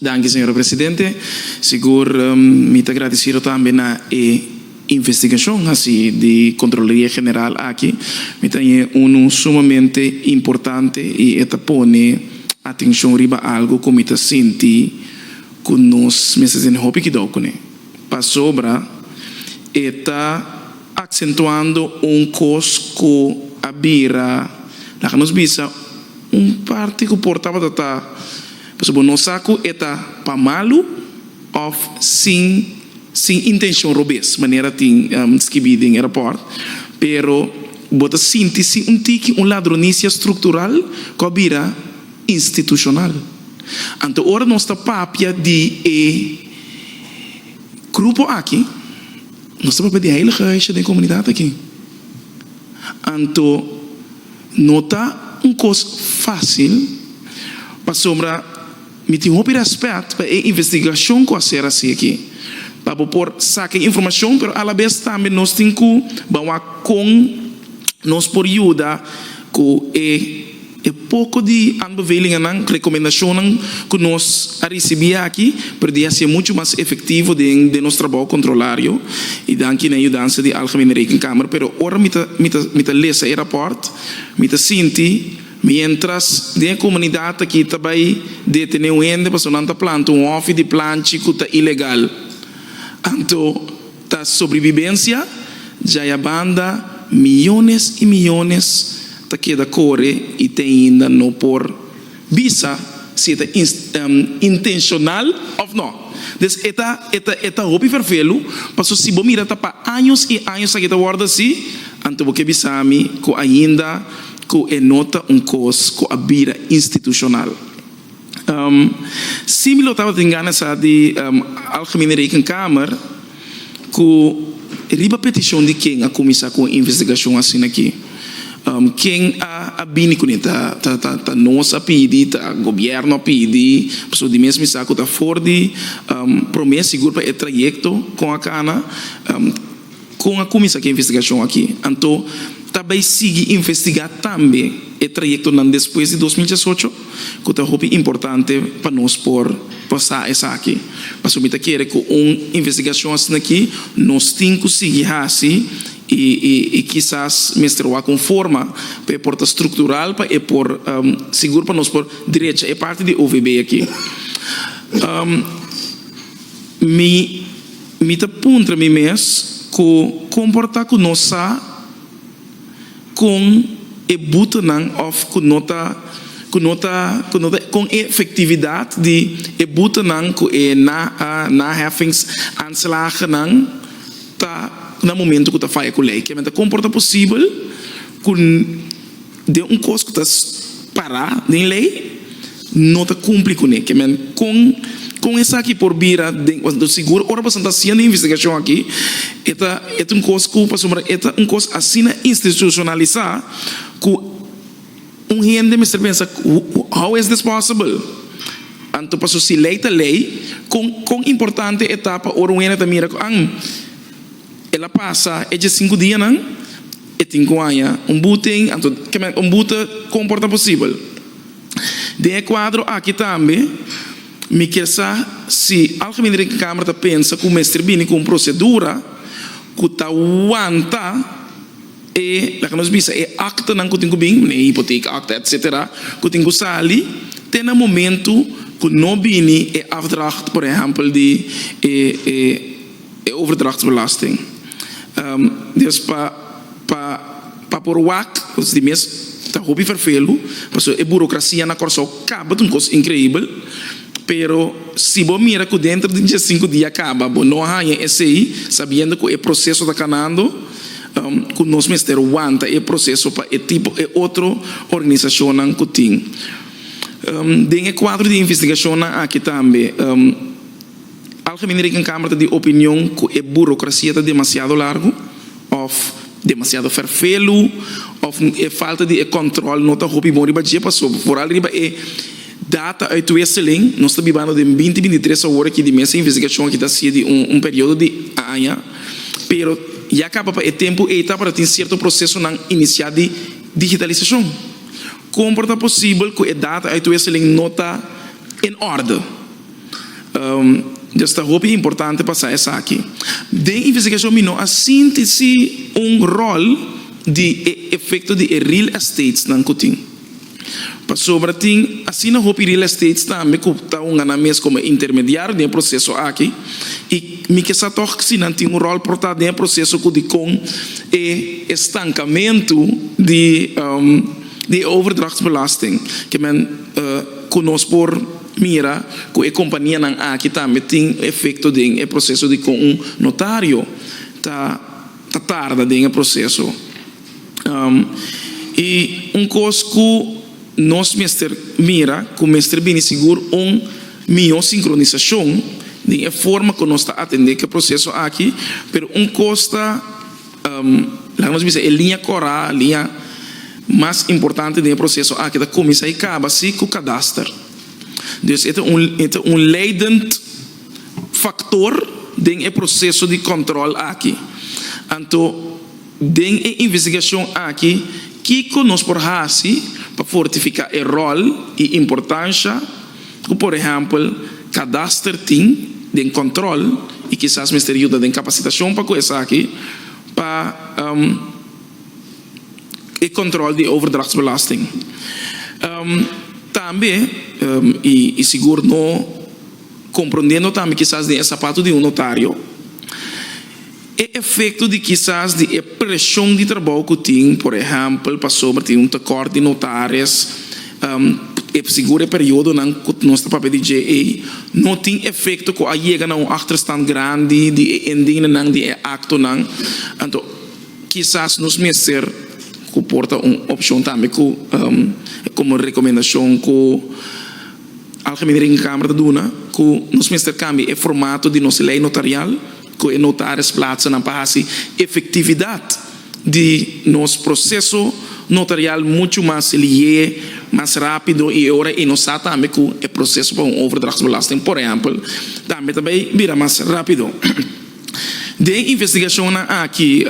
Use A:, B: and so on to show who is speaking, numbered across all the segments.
A: Danke, senhor presidente. Seguro me agradecido também na investigação assim de Controlaria General aqui. Me tem sumamente importante e eta pone atenção riba algo como me senti com nós meses em hobby que dou né. Para sobra eta acentuando cosco a bira lá que nos bisa parte que portava da Porque no saco eta pamalu of sin intenção robes maneira tem escrito em aeroporto, pero bota síntese tique ladronícia estrutural cobira institucional. Então ora nossa papia de grupo aqui, nossa papia de heilige da comunidade aqui. Então nota coisa fácil para sombra me tem respeito para a investigação que a ser assim aqui. Para por sacar informação, mas à vez também nós temos que com nós por ajuda com pouco de anbeveling e recomendação que nós recebemos aqui, para ser muito mais efetivo de nosso trabalho controlario e danke na ajuda de Algemene Rekenkamer. Pero ora me ler esse rapport, me senti mientras de comunidade aqui também detener ende para não planta off de plante que está ilegal. Então, a sobrevivência já é banda milhões e milhões tá queda corre e tem ainda não por visa se é intencional ou não. Então, eta hobby vervelo, passou se bom mira para anos e anos aqui tá guarda assim, então porque bisami que ainda que nota coisa que a vida institucional. Similar estava tendo essa de Algemene Rekenkamer que riba petição de quem a começar com investigação assim aqui. Quem a bini com tá nossa pedi, tá governo pedi, pessoa de mesmo saco tá fora de promessa seguro para o trajeto com a cana com a comissão que investigação aqui. Então também sigue investigar também o trajeto depois de 2018, que é muito importante para nós por passar essa aqui. Mas o que quer que uma investigação assim aqui, nós temos que seguir assim e quizás mestrar com forma para porta estrutural para por seguro para nós por direita é parte de OVB aqui. Me te punta me mês que comportar com nossa com butanang of com efetividade de butanang com na heffings aanslagen tá no momento que tá faz com lei que mas comporta possível com de coisa que tá parar em lei não tá cumpre com ele que mas com essa aqui por vira do seguro ora para estar sendo investigação aqui é coisa que é coisa assim institucionalizar que gente me pensa how is this possible então passou se lei com importante etapa ora gente também ela passa de 5 dias não e 5 anos butem então que buta comporta possível de quadro aqui também me quer se Algemene Rekenkamer pensa que o mestre bini com procedura que tá aguanta lá que nós visa acta não que tem que bem hipoteca acta etc que tem que sair tem no momento que não bini afdracht por exemplo de overdrachtsbelasting dus para por WAC os demais tá hobby vervelo porque a burocracia na corso acaba de coisa incrível. Pero se você mira que dentro de 5 dias acaba, não há esse aí, sabendo que o processo está canando, que o nosso ministério aguenta o processo para tipo outra organização que tem. Tem quadro de investigação aqui também. Algemene Rekenkamer tem opinião que a burocracia está demasiado largo, ou demasiado vervelo, ou falta de controle, não está roupa bom riba dia passou por ali riba data uitwisseling, nós estamos vivendo de 20-23 horas aqui de mesa investigação aqui está sendo de período de ano, pero já acaba para o tempo e está para ter certo processo na iniciar de digitalização. Como é possível que a data uitwisseling não está em ordem? Desta roupa é importante passar essa aqui. De investigação, não assiste rol de efeito de real estate na Coutinho. Para sobre ting, assim na roupa real estate também que está na mesa como intermediário de processo aqui e me que essa toque se não tem rol portado de processo que com estancamento de overdrachtsbelasting que men conosco por mira que a companhia não aqui também tem efeito de processo de com notário tá tarda de processo e costo nós mestre mira que o mestre bem seguro melhor sincronização de a forma que nós está atendendo que processo aqui pero costa vamos dizer a linha cora a linha mais importante do processo aqui da comissão e acaba assim com o cadastro. Dus het is leidend factor do processo de controle aqui. Então, de investigação aqui, que nós por assim para fortificar o rol e importância, por exemplo, cadastro tem de controle e quizás me ajuda de capacitação para coisa aqui para o controle de overdrachtsbelasting. Também e seguro não compreendendo também quizás de sapato de notário é efeito de quizás de pressão de trabalho que tem, por exemplo, para sobre um acordo de notários seguro período não nosso papel de GE não tem efeito que chega a achterstand grande de ending não de acto não então quizás nos meser que porta opção também como recomendação que algemene rekenkamer duna que nos meester cambie o formato de nossa lei notarial que notários plaatsen na base efetividade de nosso processo notarial muito mais lié mais rápido e agora e nos também que o processo para overdrachtsbelasting por exemplo também vira mais rápido de investigação aqui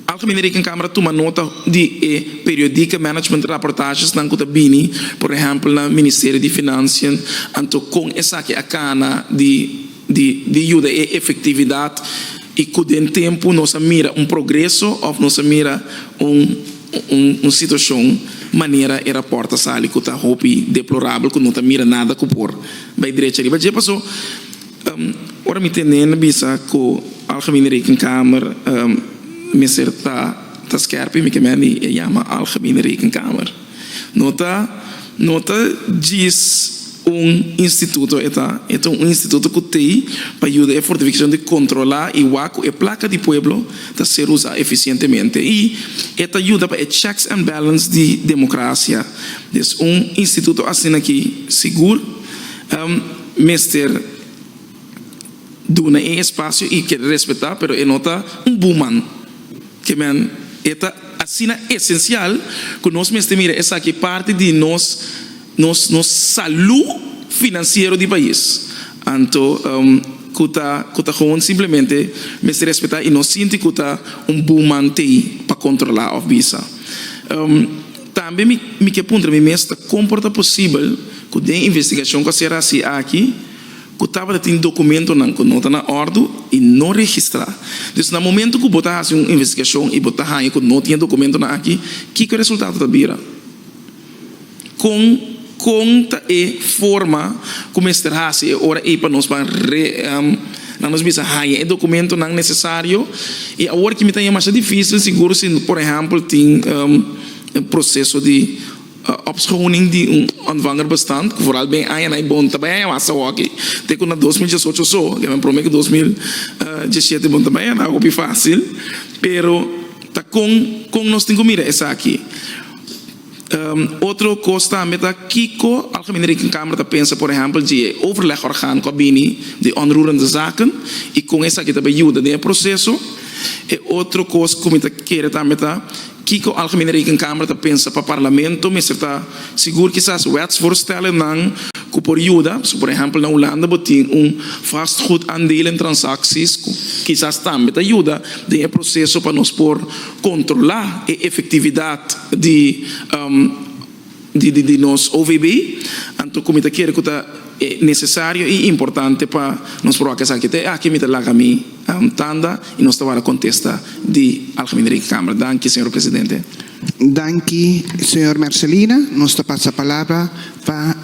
A: algemene rekenkamer toma nota de periódica management reportagens na Cotabini, por exemplo, no Ministério de Finanças, então com essa que a cana de ajuda e efetividade e com o tempo nós mira progresso ou nós mira situação maneira era porta sali que está roupa deplorável que não tá mira nada que por vai direito ali, mas já passou ora me entendendo bisa que algemene rekenkamer Meneer ta scherpe mi kemeni e chama algemene rekenkamer. Nota diz instituto é instituto que tem para ajudar a fortificação de controlar e a placa de pueblo a ser usada eficientemente e esta ajuda para checks and balance de democracia. Dus instituto assim aqui seguro Meneer duna espaço e quer respeitar, pero é nota buman que men eta assim essencial que nós mesmo mira essa aqui parte de nos saúde financeiro do país então que gewoon simplesmente mesmo respeitar e nós sente que tá boom para controlar a visa também me que ponto me mesmo comporta possível que de investigação que será assim aqui que estava tendo documento não está na ordem e não registrar. Então, no momento que botar assim uma investigação e botar aí que não tinha documento na aqui, que o resultado da vira? Com a forma como estará assim, ora aí para nós para não nos bisa aí documento não necessário e agora que me tem mais difícil seguro se por exemplo tem processo de opschoning die aanvanger bestand, vooral bij aan en bond também é massa aqui. Tem na 2018 só, que me promete que 2017 bond também é algo fácil, pero tá com nós tem que mirar essa aqui. Outro costa meta Kiko algemene rekenkamer te pensa por exemplo de overleg orgaan kabine de onroerende zaken e com essa aqui também ajuda no processo e outro costa como te querer também Kiko algemene rekenkamer te pensa para parlamento mas está seguro que essas wetsvoorstellen não que por ajuda por exemplo na Holanda botin vastgoedaandelen em transacties quizás também te ajuda no processo para nós por controlar a efetividade de de nos OVB, então como está quer que está necessário e importante para nos provar que essa aqui me lá kami tanda e nós estamos a contestar de Algemene Câmara. Danke, senhor presidente.
B: Danke, senhor Marcelina. Nos passa a palavra para